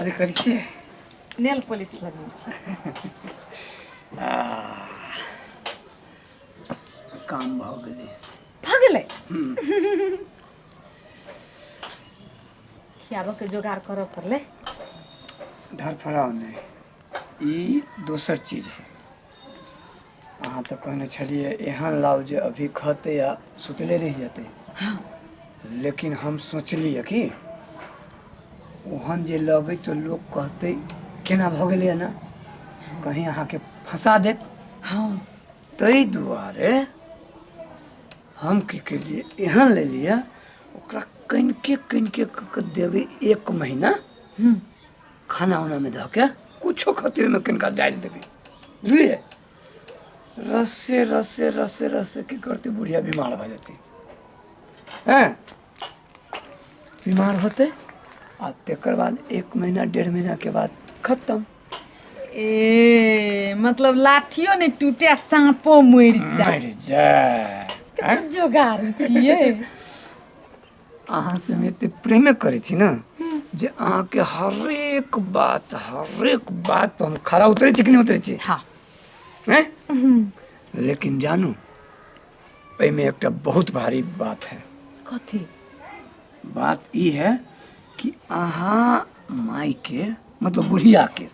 अरे करी छे नेल पॉलिश लगबै छी काम भ गेलै खियाबो के जोगाड़ करऽ पड़लै धरफड़ाव नहीं ई दोसर चीज है अहाँ तो कहने छलिए एहन लाउ जे अभी खते या सुतले रह जाते हाँ लेकिन हम सोचलिए कि ओहन जे लबै तो लोग कहते केना भ गेलै ना कहीं अहाँ के फंसा देत हाँ तै दुआरे हम की केलिए एहन ले लिया ओकरा कनिके क देबै 1 महीना खाना उना में धऽ के कुछो खतिर में कनिका डालि देबै बुझलिए रस्से की करते बुढ़िया बीमार भ जेतै हैं बीमार होते आ तेकर बाद 1 महीना 1.5 महीना के बाद खत्म ए मतलब लाठियो नहीं टूटे सांपो मर जाए मर जाए कते जोगाड़ छिए अहाँ से हम एते प्रेमे करे छी ना जे अहाँ के हर एक बात पर हम खरा उतरे छी कि नहीं उतरे छी हाँ हैं लेकिन जानू में एक बहुत भारी बात है कथी बात ई है कि अहाँ माई के मतलब बुढ़िया के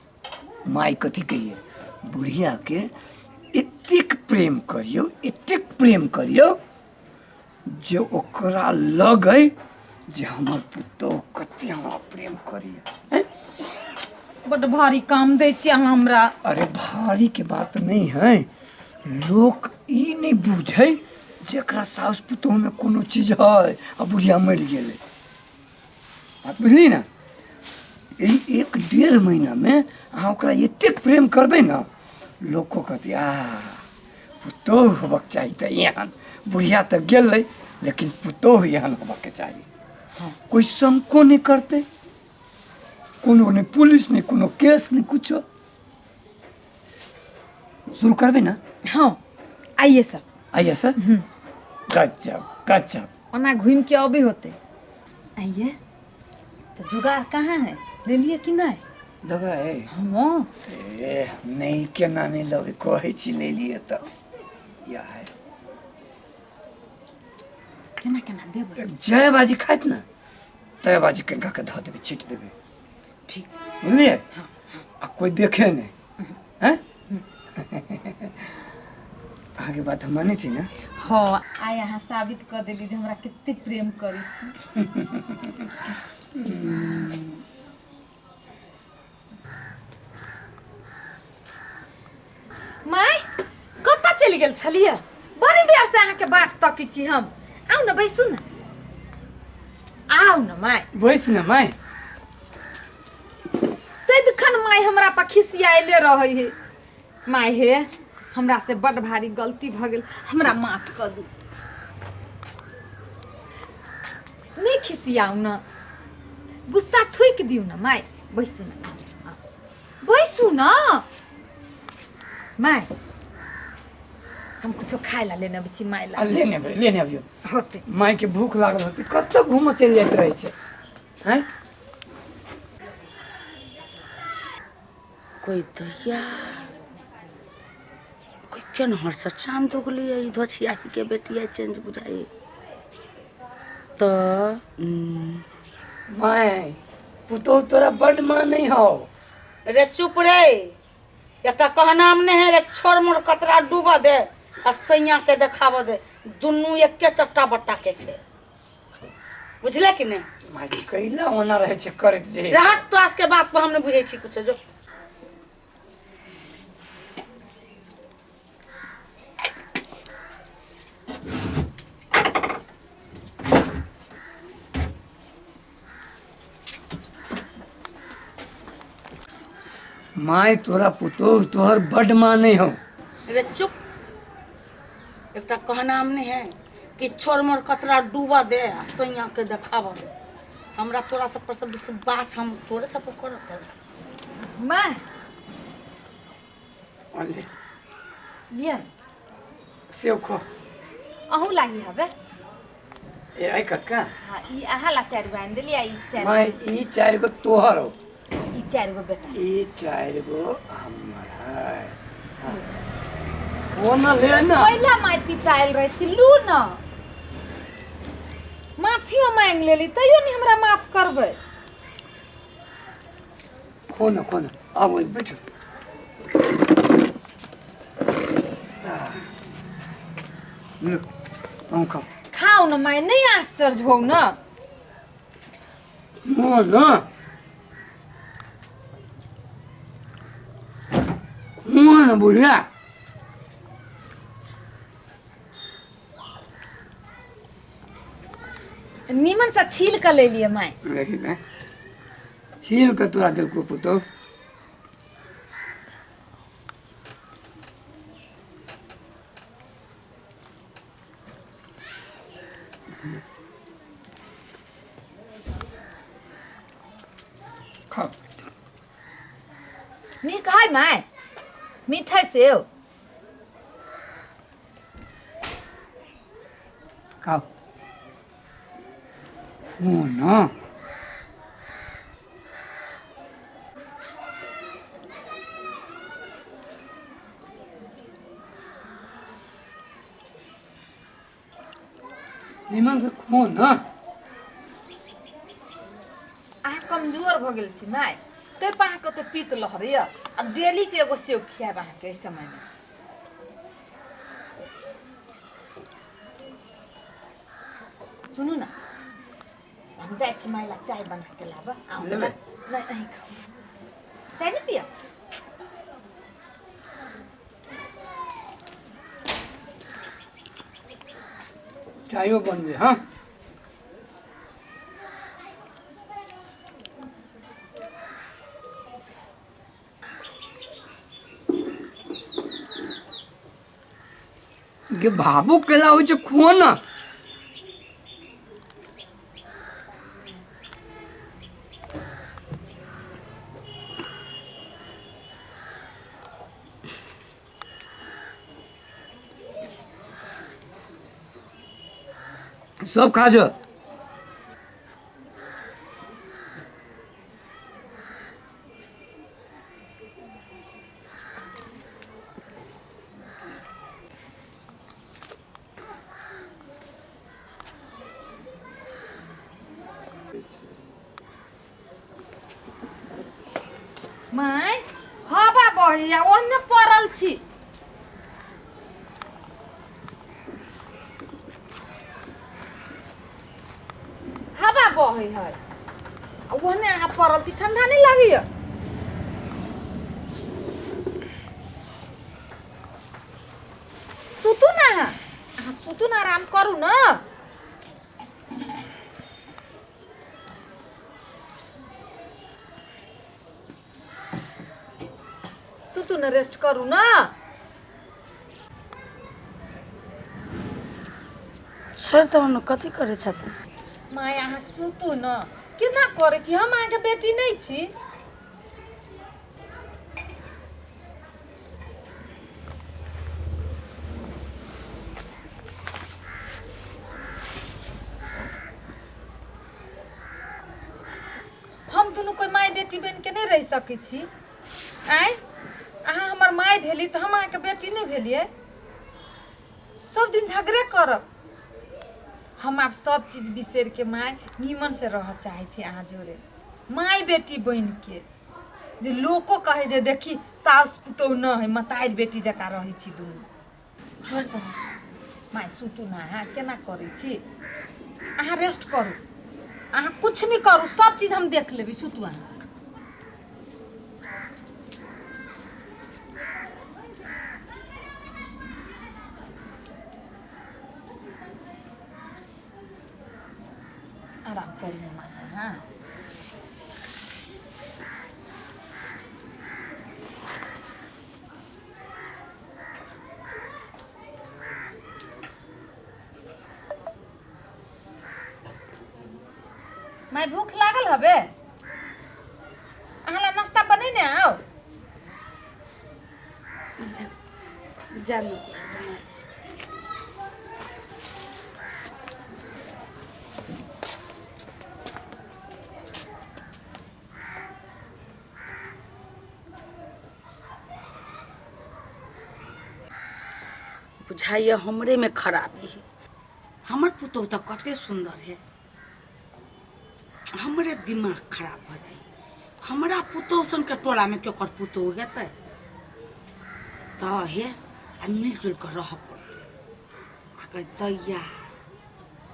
माई कथी कहिए बुढ़िया के एतेक प्रेम करियो जे ओकरा लगे जे हमर पुतोह कते हमरा प्रेम करिए बड़ भारी काम दै छी अहाँ हमरा अरे भारी के बात नहीं है लोग ई नहीं बुझे जेकरा सास पुतोह में कोनो चीज है आ बुढ़िया मर गेले बात बुझली ना 1.5 महीना में अहाँ ओकरा एतेक प्रेम करबै ना लोग को कहते पुतोह होबक चाहिए त एहन बुढ़िया तो गेलै लेकिन पुतोह एहन होबक चाहिए हाँ। कोई संको नहीं करते कोनो नहीं पुलिस नहीं कोनो केस नहीं कुछ शुरू करबे ना हाँ आइए सर गजब ओना घूम के अबे होते आइए तो जुगाड़ कहाँ है ले लिए कि नहीं दबा है हाँ नहीं केना नहीं लगे कहे छी ले लिए तो या है केना देबै जय बाजी खाइत ना तय बाजी कनका के धऽ देबै छीट देबै ठीक बुझलिए आ कोई देखे नहीं हैं आगे बात हम माने छी ना हाँ आइ अहाँ साबित कर देली जे हमरा कितने प्रेम करै छी माय कतऽ चलि गेल छलिए बड़ी बेर से अहाँ के बाट तकै छी हम आउ न बैसू न आउ न माय बैस ना माय सदिखन माय हमरा पर खिसियाइले रहै है माय हे हमरा से बड़ भारी गलती भ गेल हमरा माफ कर दू नहीं खिसियाऊ न गुस्सा थूक दियो न माय बैसू न माय हम कुछ खाए ला लेने छी माय ला लेने अबियो होते माय के भूख लागल होती कतऽ घूम चल जाइत रहे छै हैं कोई दैया कोई केन हर से चांद उगली है इधर छियाही के बेटिया चेंज बुझाई तो माय पुतोह तोरा बड मां नहीं हो रे चुप रे एकटा कहनाम नहीं है रे छोड़ मोर कतरा डूबा दे आ सैया के देखाब दे दुनू एके चट्टा बट्टा के छे बुझले कि नहीं माय कैला ओना रहे छै करैत जे रहत तो आज के बात पर हम नहीं बुझे छी कुछ जो माय तोरा पुतोह तोहर बड मां नहीं हो रे चुप एकटा कहनाम नहीं है कि छोड़ मोर कतरा डूबा दे आ सैया के देखाब दे हमरा तोरा सब पर सब विश्वास हम तोरे सब पर करत माय अले लिया सेव खो अहू लागी हबे ए आई कटका हाँ ई अहाँ ला 4 बांध देली आ ई 4 माय ई 4 गो तोहर हो ई 4 गो बेटा ये 4 गो हमारा वो न ले ना पहिला माई पिताइल रहे छी लू न माफियो मांग लेली तैयो नहीं हमरा माफ करबै खोना अब बैठो हम खाओ न माई नहीं आश्चर्य हो न न बुढ़िया नीमन सा छील कर ले लिए माई छील कर तोरा दिल को पुतो खाओ नी खाई माई मिठाई सेव खाओ ना निमन से खो ना आ कमजोर भ गेल छी माई ते पा के तो पीत लहरिय अब डेली के एगो सेव खिया बा के समय में सुनू ना हम जाए छी माइला चाय बना के लाबा आऊ ना नहीं खाओ चाय नहीं पिया चायो बन गए हाँ ये भावुक केला हो जो खो ना सब खा जो माई हवा बहिया ओने पड़ल छी हवा बहे है ओने अहाँ पड़ल छी ठंडा नहीं लगी सुतू ना अहाँ सुतू ना आराम करू ना सुतू ना रेस्ट करू ना छोड़ त कथी करे छथिन माय अहाँ सुतू न केना करे छी हम अहाँके बेटी नहीं छी हम दुनू कोई माय बेटी बन के नहीं रह सकै छी आय अहाँ हमर माय भेली तो हम अहाँके बेटी नहीं भेलिए सब दिन झगड़े करब हम आप सब चीज बिसर के माय नीमन से रह चाहे छी अहाँ जोरे माय बेटी बन के जे लोको कहे जे देखी सास पुतौ न है मतार बेटी जका रही छी दुनू छोड़ दो माय सुतू ना अहाँ केना करे छी अहाँ रेस्ट करू अहाँ कुछ नहीं करू सब चीज हम देख लेबी सुतू अहाँ आराम करिए माँ हाँ मैं भूख लागल हबे अहाँ ला नाश्ता बनेने आओ जा बुझाइए हमरे में खराबी है। हमर पुतौह तो कते सुंदर है, हमरे दिमाग खराब हो जाए। हमरा पुतौह सन के टोला में केकर पुतौह हेतै तो हे आ मिलजुल कर रह पड़ते। आ कह दैया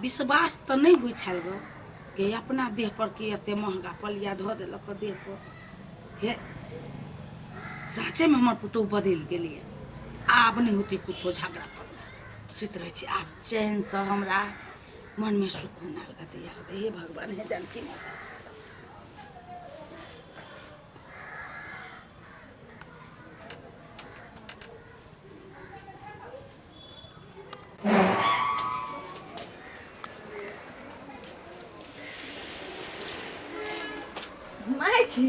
विश्वास तो नहीं हुई छल गो कि अपना देह पर के एते महंगा पलिया धो देलक देह पर। हे साँचे में हमर पुतौह बदल गेलिए। आब नहीं होती कुछो झगड़ा पड़ना, सुत रहे छी आब चैन से। हमरा मन में सुकून आल गतिया हे भगवान हे जानकी माता। माय छी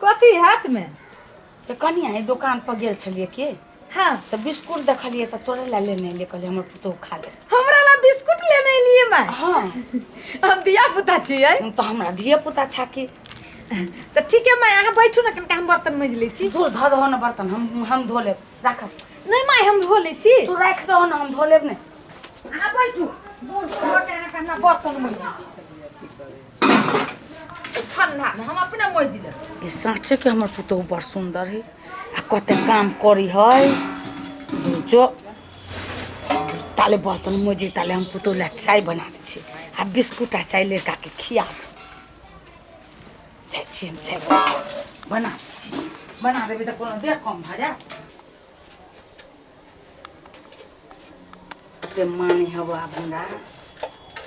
कथी हाथ में? तो कनिया है दुकान पर गेल छलिए के हाँ तो बिस्कुट देखलिए तो तोरे ला लेने ले कहलिए हमर पुतौह खा ले। हमरा ला बिस्कुट लेने लिए माय? हाँ हम दिया पुता छियै तो हमरा धिया पुता छाकी। तो ठीक है माय, अहाँ बैठू ना, कनिका हम बर्तन मज लै छी। धो धो दहो ना बर्तन, हम धो लेब। राख नहीं माय हम धो लै छी। तू राख दहो ना, हम धो लेब ने। अहाँ बैठू, बर्तन मज लै छी ठंडा में, हम अपना मज लेब। ये साँचे के हमर पुतौह बड़ सुंदर है आ कते काम करी है। जो ताले बर्तन मजी ताले हम पुतौह ला चाय बना दै छी आ बिस्कुट आ चाय लड़का के खिया दे छी। हम चाय बना दै छी, बना देबे तो कोनो देह कम भ जा। ते मानी हवा हमरा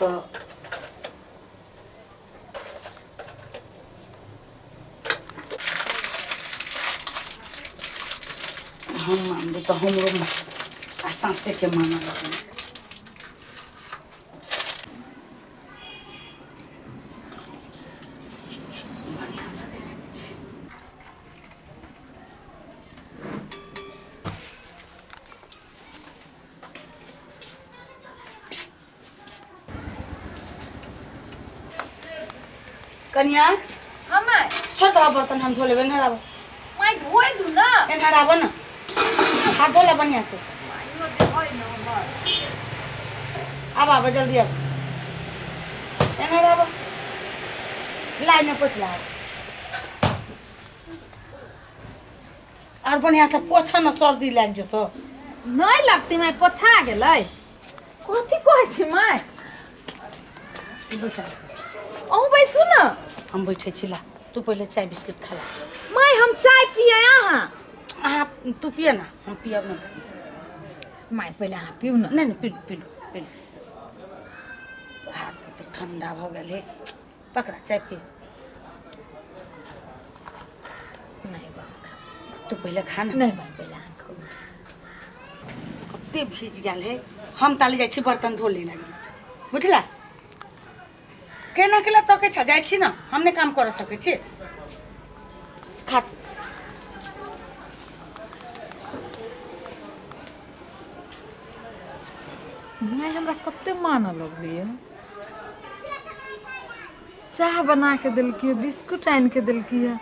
तो हम मान तो हमरो आ साँचे के माना लगे। बढ़िया से देख दै छी। कन्या हाँ माय छोड़ दो बर्तन, हम धो लेबे। नहराबो माय धोए दू ना। नहराबो ना, हाथ धो ले बढ़िया से। अब आबो जल्दी अब। नहराबो लाई में पोछ ला और बढ़िया से पोछा ना, सर्दी लाग जतो। नहीं लगती माय, पोछा गेलै। कथी कहै छी माय? बैसा अहूँ बैसू ना। हम बैठे छी, ला तू पहले चाय बिस्किट खा ला। माय हम चाय पिए अहाँ? अहाँ तू पिए ना, हम पियब ना। माय पहले अहाँ पीऊ ना। नहीं नहीं P low P low P low. हाथ तो ठंडा हो गल है, पकड़ा चाय पी। नहीं बाबा तू पहले खा ना। नहीं माय पहले अहाँ खाऊ। कते भीज गल है, हम ताले जाय छी बर्तन धो ले लगी। बुझला केना केला तो के छ जाय छी ना, हमने काम कर सके छी। खा माय हमरा कते माना लगलिए। चाह बना के दिलकी, बिस्कुट आन के दिलकी है।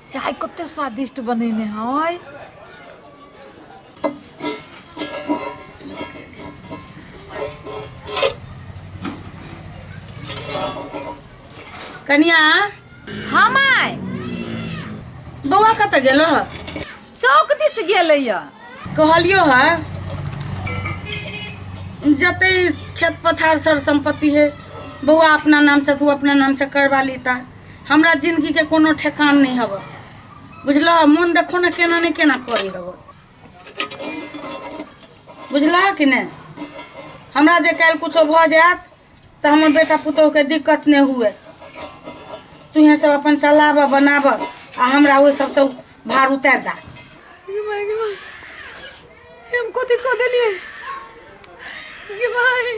चाय कते स्वादिष्ट बनेने है। कनिया हाँ माय बौआ कत गेलो? चौक दिस गेलैया। कहलियो है जते खेत पथार सर संपत्ति है बउआ अपना नाम से, तू अपना नाम से करवा लीता। हमरा जिंदगी के कोनो ठेकान नहीं हब। बुझल मन देखो ना केना नहीं केना करी हब। बुझल कि नहीं? हमरा जे कल कुछो भ जात तो हमर बेटा पुतोह के दिक्कत नहीं हुए। तू यहाँ सब अपन चलाब बनाब आ हमरा वो सबसे भार उतार दा। हम कथी कह देलिए गे भाई?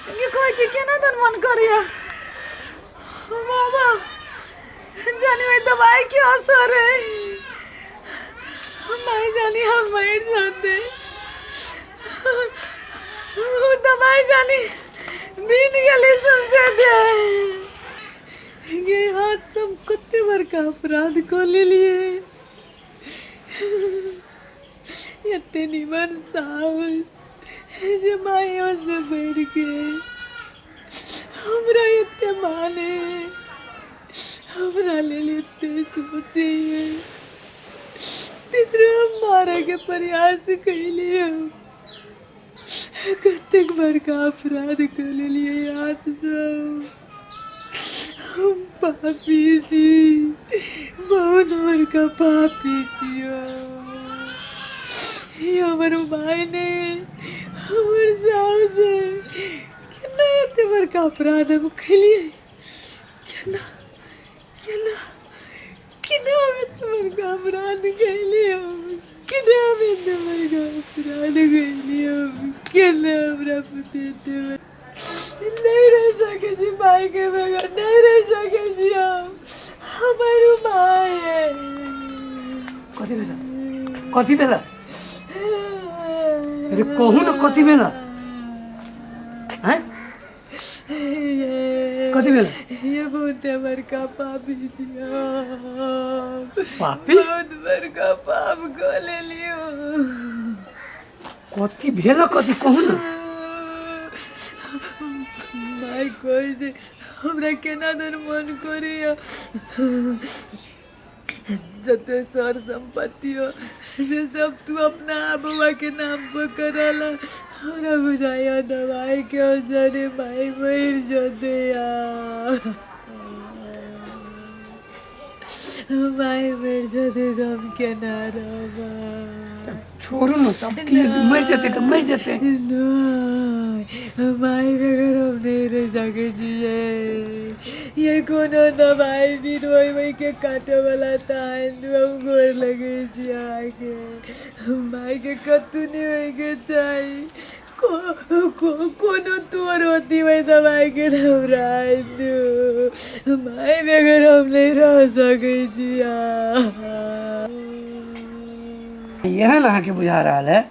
गे कहै छी केना दन मन करिया बाबा, जानी में दवाई के असर है। नहीं जानी हम मर जाते। दवाई जानी बीन गले सबसे दे। ये हाथ सब कते बड़का अपराध कर लिए। एते निमन साहस जे मायो से बढ़ के हमरा एते माने हमरा ले एते सोचे तेकरा मारे के प्रयास कैलिए कतेक बड़का अपराध कर लिए याद सब हम पापी छी बहुत बड़का पापी छियो हमर भाई ने हमर सास केना एते बड़का अपराध हम कैलिए केना केना केना हम एते बड़का अपराध कैलिए केना हम एते बड़का अपराध कैलिए केना हमरा पते नहीं रह सके जी भाई के बगैर नहीं रह सके जी हमारे भाई है कथी भेला अरे कहू न कथी भेला हैं कथी भेला ये बहुत बड़का पापी जी पापी बहुत बड़का पाप कर लियो कथी भेला कथी कहू न भाई कोई से हमरा केना दन मन करिया जते सर संपत्ति हो से सब तू अपना बउआ के नाम पर करला हमरा बुझाया दवाई के असर भाई मर जते यार भाई मर जते तो हम केना रहबा छोड़ू न तब की मर जते तो मर जते माई बगैर हम नहीं रह सके जिए ये कोनो दवाई भी रोई वही के काटे वाला था हम गोर लगे आके माई के कतू नहीं होई के चाहिए कोनो तोर होती वही दवाई के घबराए दो माई बगैर हम नहीं रह सके जिया यह ना के बुझा रहा है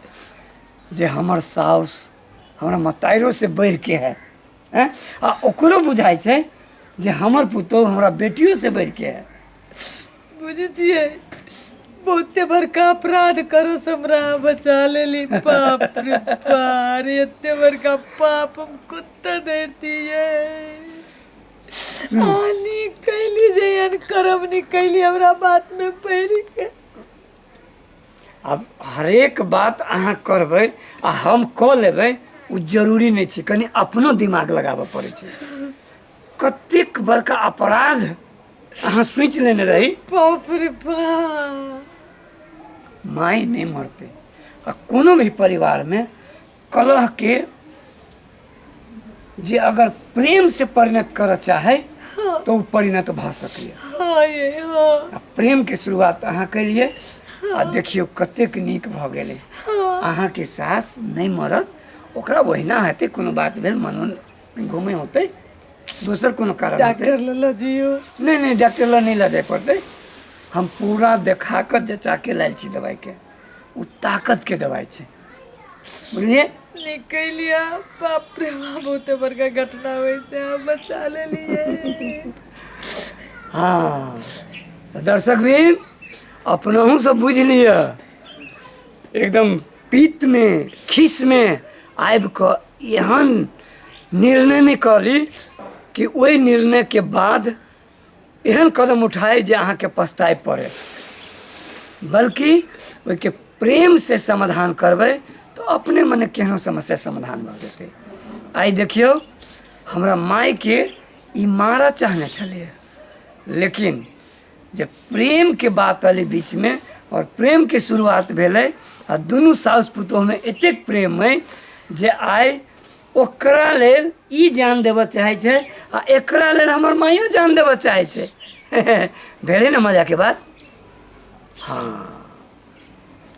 जे हमर साउस हमरा मताइरो से बढ़ के है हैं आ ओकरो बुझाई छै जे हमर पुतोह हमरा बेटियों से बढ़ के है बुझे छिए बहुते बड़का अपराध करो हमरा बचा लेली पाप रे पार एते बड़का पाप हम कुत्ता देती है आनी कैली जयन करम निकली हमरा बात में पड़ी के अब हरेक बात अहाँ करबै आ हम कऽ लेबै उ जरूरी नहीं छै कनी अपनो दिमाग लगाबऽ पड़ै छै कतेक बड़का अपराध अहाँ सोचि लेने रही बाप रे बाप माय नहीं मरते आ कोनो भी परिवार में कलह के जे अगर प्रेम से परिणत करऽ चाहे तो परिणत भऽ सकैए हाँ ये हाँ आ प्रेम के शुरुआत अहाँ करिए आ देखियो कतेक नीक भऽ गेलै अहाँ के सास नहीं मरत ओकरा ओहिना हेतै कोनो बात भेल मन घूमे होतै दोसर कोनो कारण डॉक्टर ललो जियो नहीं नहीं डॉक्टर लग नहीं ले जाए पड़ते हम पूरा देखा कर जचा के लायल छी दवाई के उ ताकत के दवाई छै बुझलिए निकलिया बाप रे बाप बहुत बड़का घटना वैसे आप बचा ले लिए हाँ तो दर्शक भी अपनहु सब बुझ लिया एकदम पीत में खीस में आबि कऽ एहन निर्णय नहीं करी कि ओहि निर्णय के बाद एहन कदम उठाए जे अहाँ के पछताए पड़े बल्कि ओहि के प्रेम से समाधान करबै तो अपने मने केहनो समस्या समाधान भऽ जेतै आइ देखियौ हमरा माय के ई मारा चाहने छलिए लेकिन जब प्रेम के बात अलै बीच में और प्रेम के शुरुआत भेलै आ दुनू साउस पुतोह में एतेक प्रेम है जे आइ ओकरा लेल ई जान देबऽ चाहै छै आ एकरा लेल हमर माइयो जान देबऽ चाहै छै भेलै ने मजा के बात हाँ